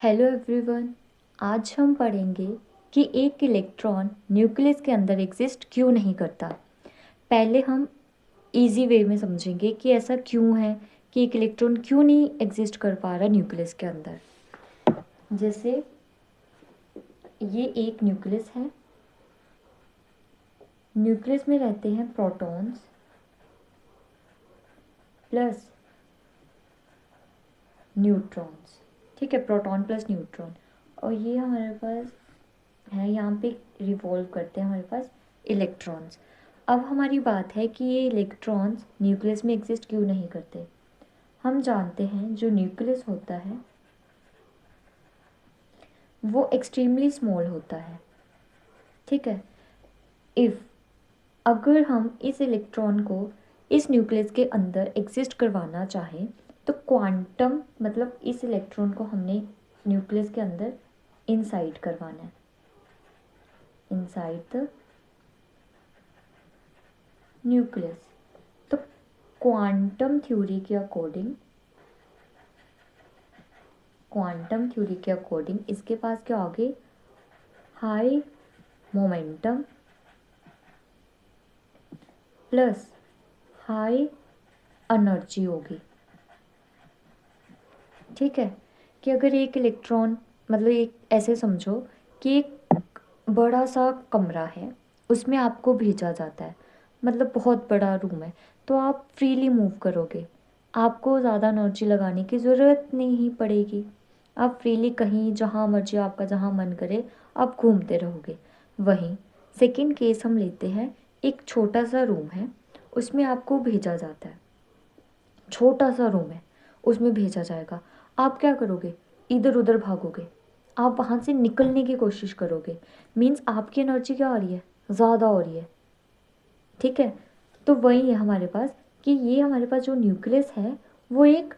Hello everyone. आज हम पढ़ेंगे कि एक इलेक्ट्रॉन न्यूक्लियस के अंदर एग्जिस्ट क्यों नहीं करता। पहले हम इजी वे में समझेंगे कि ऐसा क्यों है कि एक इलेक्ट्रॉन क्यों नहीं एग्जिस्ट कर पा रहा न्यूक्लियस के अंदर। जैसे ये एक न्यूक्लियस है, न्यूक्लियस में रहते हैं प्रोटॉन्स प्लस न्यूट्रॉन्स। ठीक है, प्रोटॉन प्लस न्यूट्रॉन। और ये हमारे पास है, यहाँ पे रिवॉल्व करते हैं हमारे पास इलेक्ट्रॉन्स। अब हमारी बात है कि ये इलेक्ट्रॉन्स न्यूक्लियस में एग्जिस्ट क्यों नहीं करते। हम जानते हैं जो न्यूक्लियस होता है वो एक्सट्रीमली स्मॉल होता है। ठीक है, इफ़ अगर हम इस इलेक्ट्रॉन को इस न्यूक्लियस के अंदर एग्जिस्ट करवाना चाहें तो क्वांटम मतलब इस इलेक्ट्रॉन को हमने न्यूक्लियस के अंदर इनसाइड करवाना है, इनसाइड द न्यूक्लियस। तो क्वांटम थ्योरी के अकॉर्डिंग इसके पास क्या होगी, high momentum plus high energy होगी। ठीक है, कि अगर एक इलेक्ट्रॉन मतलब एक ऐसे समझो कि एक बड़ा सा कमरा है, उसमें आपको भेजा जाता है, मतलब बहुत बड़ा रूम है, तो आप फ्रीली मूव करोगे, आपको ज़्यादा एनर्जी लगाने की ज़रूरत नहीं पड़ेगी। आप फ्रीली कहीं जहाँ मर्जी आपका जहाँ मन करे आप घूमते रहोगे। वहीं सेकंड केस हम लेते हैं, एक छोटा सा रूम है, उसमें आपको भेजा जाता है, छोटा सा रूम है उसमें भेजा जाएगा। आप क्या करोगे, इधर उधर भागोगे, आप वहाँ से निकलने की कोशिश करोगे। मीन्स आपकी एनर्जी क्या हो रही है, ज़्यादा हो रही है। ठीक है, तो वही है हमारे पास कि ये हमारे पास जो न्यूक्लियस है वो एक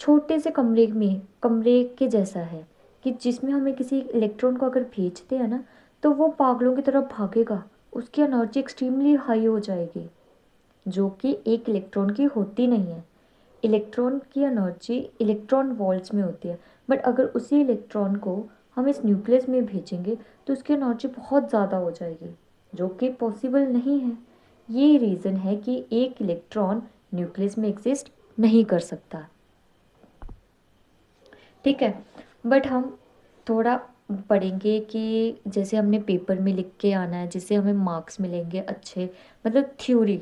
छोटे से कमरे के जैसा है, कि जिसमें हमें किसी इलेक्ट्रॉन को अगर भेजते हैं ना तो वो पागलों की तरफ भागेगा, उसकी एनर्जी एक्सट्रीमली हाई हो जाएगी, जो कि एक इलेक्ट्रॉन की होती नहीं है। इलेक्ट्रॉन की एनर्जी इलेक्ट्रॉन वोल्ट्स में होती है, बट अगर उसी इलेक्ट्रॉन को हम इस न्यूक्लियस में भेजेंगे तो उसकी एनर्जी बहुत ज़्यादा हो जाएगी, जो कि पॉसिबल नहीं है। ये रीज़न है कि एक इलेक्ट्रॉन न्यूक्लियस में एग्जिस्ट नहीं कर सकता। ठीक है, बट हम थोड़ा पढ़ेंगे कि जैसे हमने पेपर में लिख के आना है जिससे हमें मार्क्स मिलेंगे अच्छे, मतलब थ्योरी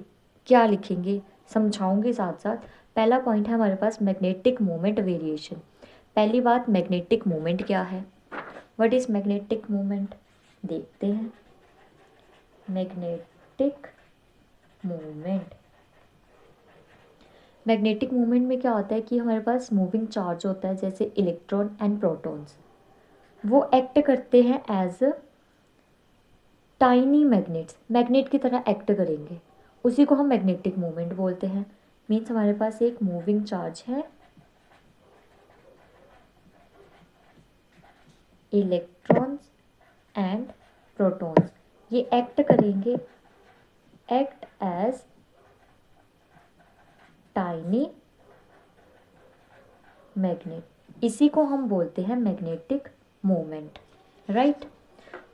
क्या लिखेंगे समझाऊंगी साथ साथ। पहला पॉइंट है हमारे पास मैग्नेटिक मोमेंट वेरिएशन। पहली बात, मैग्नेटिक मोमेंट क्या है, व्हाट इज मैग्नेटिक मोमेंट, देखते हैं। मैग्नेटिक मोमेंट, मैग्नेटिक मोमेंट में क्या होता है कि हमारे पास मूविंग चार्ज होता है, जैसे इलेक्ट्रॉन एंड प्रोटॉन्स, वो एक्ट करते हैं एज टाइनी मैग्नेट्स, मैग्नेट की तरह एक्ट करेंगे, उसी को हम मैग्नेटिक मोमेंट बोलते हैं। मीन्स हमारे पास एक मूविंग चार्ज है, इलेक्ट्रॉन्स एंड प्रोटॉन्स, ये एक्ट करेंगे, एक्ट एज टाइनी मैग्नेट, इसी को हम बोलते हैं मैग्नेटिक मोमेंट। राइट,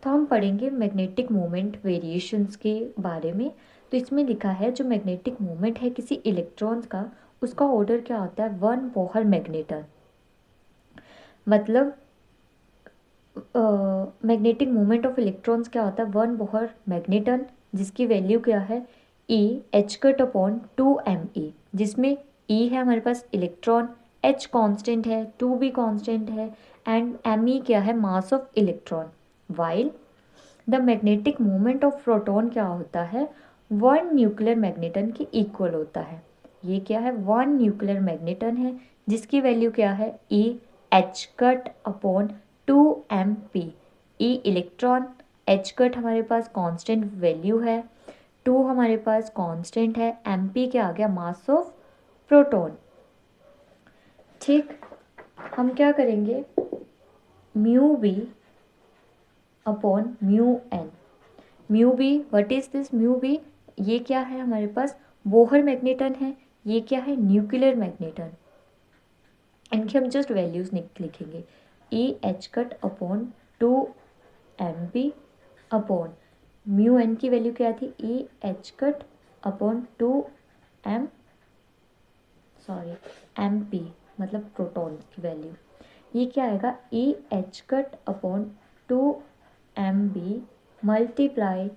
तो हम पढ़ेंगे मैग्नेटिक मोमेंट वेरिएशंस के बारे में। तो इसमें लिखा है जो मैग्नेटिक मोमेंट है किसी इलेक्ट्रॉन्स का, उसका ऑर्डर क्या होता है, वन बोहर मैग्नेटन। मतलब मैग्नेटिक मोमेंट ऑफ इलेक्ट्रॉन्स क्या होता है, वन बोहर मैग्नेटन, जिसकी वैल्यू क्या है, E H cut upon 2 me, जिसमें ई है हमारे पास इलेक्ट्रॉन, एच कांस्टेंट है, टू भी कांस्टेंट है, एंड एम ई क्या है, mass of electron. While the magnetic moment of proton क्या होता है, वन न्यूक्लियर मैग्नेटन के इक्वल होता है। ये क्या है, वन न्यूक्लियर मैग्नेटन है, जिसकी वैल्यू क्या है, E H cut upon 2 m p। ई इलेक्ट्रॉन, एच कट हमारे पास कांस्टेंट वैल्यू है, टू हमारे पास कांस्टेंट है, एम पी क्या आ गया, मास ऑफ प्रोटॉन। ठीक, हम क्या करेंगे, mu B upon mu N. Mu B, what is this mu B, ये क्या है हमारे पास, बोहर मैग्नेटन है, ये क्या है, न्यूक्लियर मैग्नेटन। इनकी हम जस्ट वैल्यूज लिखेंगे, E H cut upon 2 mp upon mu N की वैल्यू क्या थी, ई एच कट अपॉन 2 मतलब प्रोटॉन की वैल्यू, ये क्या आएगा, e H cut upon 2 mb multiply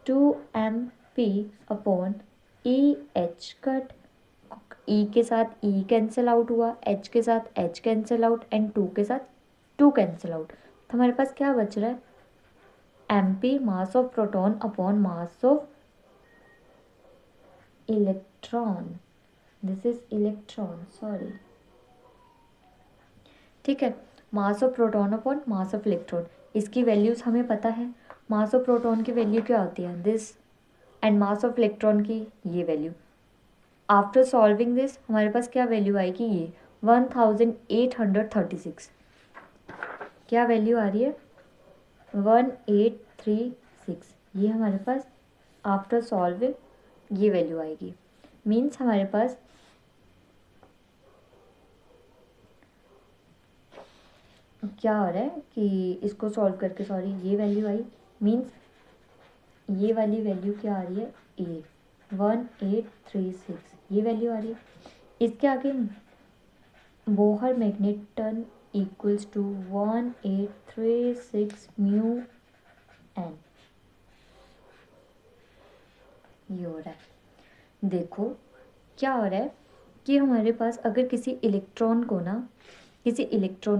2 mp upon e H cut, e के साथ ई कैंसिल आउट हुआ, एच के साथ एच कैंसिल आउट एंड 2 के साथ 2 कैंसिल आउट, तो हमारे पास क्या बच रहा है, mp mass of proton upon mass of electron, this is electron sorry, ठीक है, mass of proton upon mass of electron, इसकी वैल्यूज हमें पता है, मास ऑफ प्रोटॉन की वैल्यू क्या होती है this, and mass of electron की ये वैल्यू। आफ्टर सॉल्विंग दिस हमारे पास क्या वैल्यू आएगी, ये 1836, क्या वैल्यू आ रही है 1836, ये हमारे पास आफ्टर सॉल्विंग ये वैल्यू आएगी, मीन्स हमारे पास क्या हो रहा है कि इसको सॉल्व करके सॉरी ये वैल्यू आई, मीन्स ये वाली वैल्यू क्या आ रही है, ए 1836 ये वैल्यू आ रही है, इसके आगे Bohr magneton equals to 1836 mu N, ये हो रहा है, देखो क्या हो रहा है कि हमारे पास अगर किसी इलेक्ट्रॉन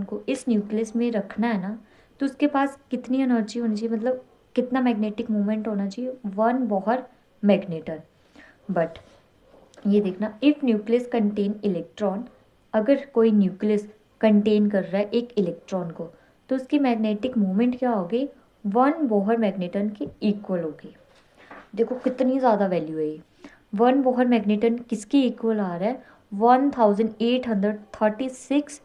को इस न्यूक्लियस में रखना है ना, तो उसके पास कितनी एनर्जी होनी चाहिए, मतलब कितना मैग्नेटिक मोमेंट होना चाहिए, 1 बोहर मैग्नेटन। बट ये देखना, इफ न्यूक्लियस कंटेन इलेक्ट्रॉन, अगर कोई न्यूक्लियस कंटेन कर रहा है एक इलेक्ट्रॉन को, तो उसकी मैग्नेटिक मोमेंट क्या होगी, 1 बोहर मैग्नेटन की इक्वल होगी। देखो कितनी ज़्यादा वैल्यू है ये, 1 बोहर मैग्नेटन किसकी इक्वल आ रहा है, 1836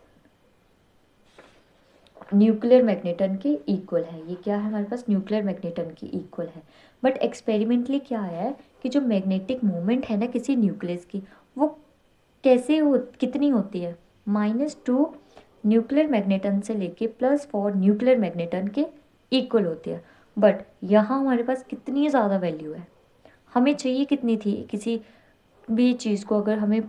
न्यूक्लियर मैग्नेटन के इक्वल है, ये क्या है हमारे पास न्यूक्लियर मैग्नेटन की इक्वल है। बट एक्सपेरिमेंटली क्या आया है कि जो मैग्नेटिक मोमेंट है ना किसी न्यूक्लियस की, वो कैसे कितनी होती है, -2 न्यूक्लियर मैग्नेटन से लेके +4 न्यूक्लियर मैग्नेटन के इक्वल होती है। बट यहाँ हमारे पास कितनी ज़्यादा वैल्यू है, हमें चाहिए कितनी थी, किसी भी चीज़ को अगर हमें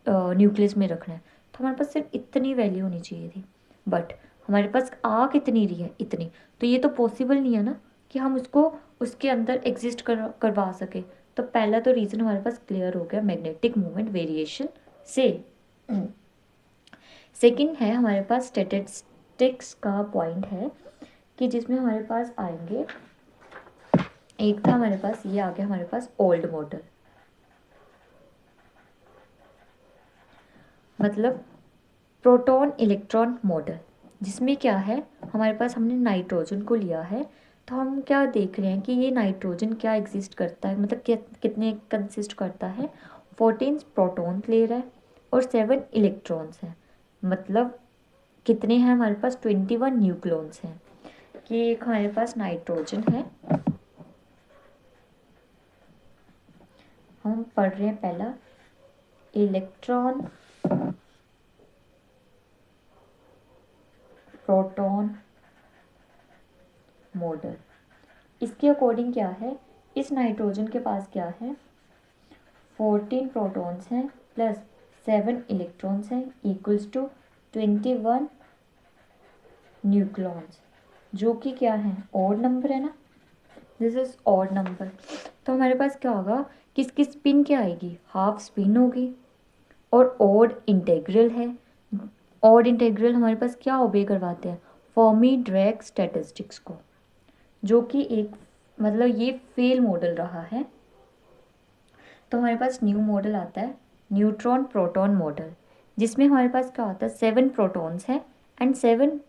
न्यूक्लियस में रखना है तो हमारे पास सिर्फ इतनी वैल्यू होनी चाहिए थी, बट हमारे पास आ कितनी रही है, इतनी, तो ये तो पॉसिबल नहीं है ना कि हम उसको उसके अंदर एग्जिस्ट करवा सके। तो पहला तो रीज़न हमारे पास क्लियर हो गया मैग्नेटिक मोमेंट वेरिएशन से। सेकंड है हमारे पास स्टैटिस्टिक्स का पॉइंट है कि जिसमें हमारे पास आएंगे, एक था हमारे पास, ये आ गया हमारे पास ओल्ड मॉडल, मतलब प्रोटॉन इलेक्ट्रॉन मॉडल, जिसमें क्या है हमारे पास, हमने नाइट्रोजन को लिया है, तो हम क्या देख रहे हैं कि ये नाइट्रोजन क्या एग्जिस्ट करता है, मतलब कितने कंसिस्ट करता है, 14 प्रोटॉन्स ले रहा है और 7 इलेक्ट्रॉन्स हैं, मतलब कितने हैं हमारे पास, 21 न्यूक्लियॉन्स हैं, कि एक हमारे पास नाइट्रोजन है, हम पढ़ रहे हैं पहला इलेक्ट्रॉन प्रोटॉन मॉडल। इसके अकॉर्डिंग क्या है, इस नाइट्रोजन के पास क्या है, 14 प्रोटॉन्स हैं प्लस 7 इलेक्ट्रॉन्स हैं इक्वल्स टू 21 न्यूक्लियॉन्स, जो कि क्या है ऑड नंबर है ना, दिस इज ऑड नंबर। तो हमारे पास क्या होगा कि इसकी स्पिन क्या आएगी, हाफ स्पिन होगी, और ऑड इंटेग्रल है, ऑड इंटेग्रल हमारे पास क्या ओबे करवाते हैं, फर्मी ड्रैग स्टैटिस्टिक्स को, जो कि एक मतलब ये फेल मॉडल रहा है। तो हमारे पास न्यू मॉडल आता है न्यूट्रॉन प्रोटॉन मॉडल, जिसमें हमारे पास क्या होता है, 7 प्रोटॉन्स हैं एंड 7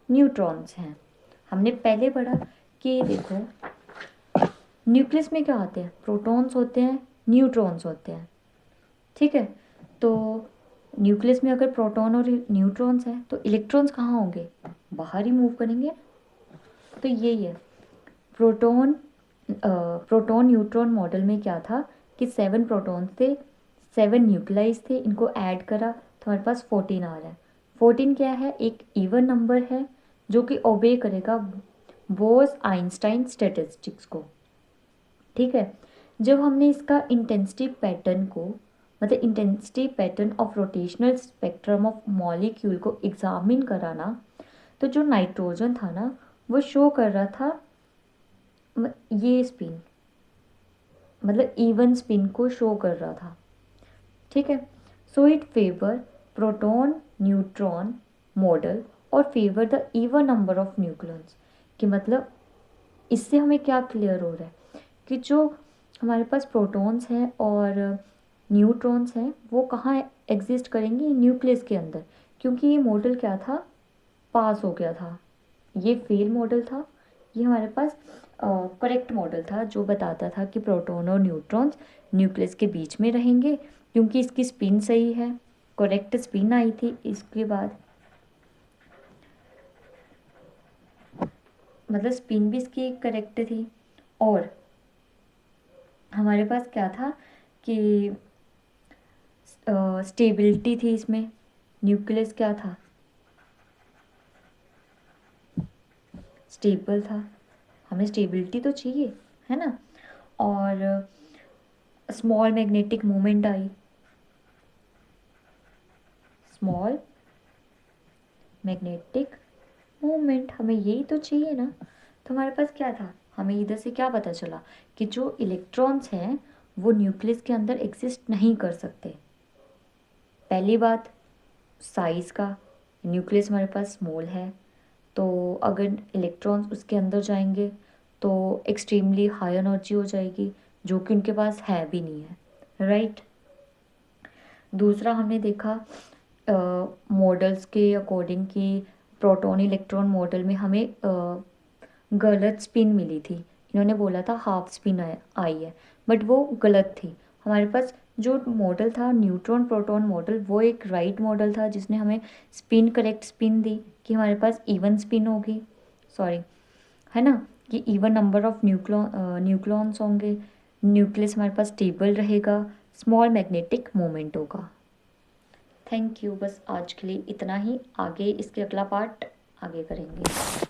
न्यूट्रॉन्स हैं। हमने पहले पढ़ा कि देखो न्यूक्लियस में क्या होते हैं, प्रोटॉन्स होते हैं, न्यूट्रॉन्स होते हैं, ठीक है। तो न्यूक्लियस में अगर प्रोटॉन और न्यूट्रॉन्स हैं तो इलेक्ट्रॉन्स कहाँ होंगे, बाहर ही मूव करेंगे, तो यही है प्रोटॉन न्यूट्रॉन मॉडल में क्या था कि 7 प्रोटॉन्स थे, 7 न्यूक्लियस थे, इनको ऐड करा तो हमारे पास 14 आ रहा है, 14 क्या है, एक इवन नंबर है जो कि ओबे करेगा बोस-आइंस्टाइन स्टैटिस्टिक्स को। ठीक है, जब हमने इसका इंटेंसिटी पैटर्न को, मतलब intensity pattern of rotational spectrum of molecule को एग्जामिन करा ना, तो जो नाइट्रोजन था ना वो शो कर रहा था ये स्पिन, मतलब इवन स्पिन को शो कर रहा था। ठीक है, so it favour proton neutron model और favour the even number of nucleons. कि मतलब इससे हमें क्या क्लियर हो रहा है कि जो हमारे पास प्रोटॉन्स हैं और न्यूट्रॉन्स हैं वो कहाँ एग्जिस्ट करेंगे, न्यूक्लियस के अंदर। क्योंकि ये मॉडल क्या था, पास हो गया था, ये फेल मॉडल था, ये हमारे पास करेक्ट मॉडल था जो बताता था कि प्रोटॉन और न्यूट्रॉन्स न्यूक्लियस के बीच में रहेंगे, क्योंकि इसकी स्पिन सही है, करेक्ट स्पिन आई थी। इसके बाद मतलब स्पिन भी इसकी करेक्ट थी, और हमारे पास क्या था कि स्टेबिलिटी थी इसमें, न्यूक्लियस क्या था, स्टेबल था। हमें स्टेबिलिटी तो चाहिए, है ना। और small magnetic moment I, small magnetic moment, हमें यही तो चाहिए ना। तो हमारे पास क्या था, हमें इधर से क्या पता चला कि जो इलेक्ट्रॉन्स हैं वो न्यूक्लियस के अंदर एग्जिस्ट नहीं कर सकते। पहली बात साइज़ का, न्यूक्लियस हमारे पास स्मॉल है, तो अगर इलेक्ट्रॉन्स उसके अंदर जाएंगे तो एक्सट्रीमली हाई एनर्जी हो जाएगी, जो कि उनके पास है भी नहीं है, राइट। दूसरा हमने देखा मॉडल्स के अकॉर्डिंग कि प्रोटॉन इलेक्ट्रॉन मॉडल में हमें गलत स्पिन मिली थी। इन्होंने बोला था हाफ स्पिन आई है, बट वो गलत थी। हमारे पास जो मॉडल था न्यूट्रॉन प्रोटॉन मॉडल, वो एक राइट मॉडल था जिसने हमें स्पिन करेक्ट स्पिन दी कि हमारे पास इवन स्पिन होगी, सॉरी, है ना, कि इवन नंबर ऑफ न्यूक्लॉन्स होंगे, न्यूक्लियस हमारे पास स्टेबल रहेगा, स्मॉल मैग्नेटिक मोमेंट होगा। थैंक यू, बस आज के लिए इतना ही, आगे इसके अगला पार्ट आगे करेंगे।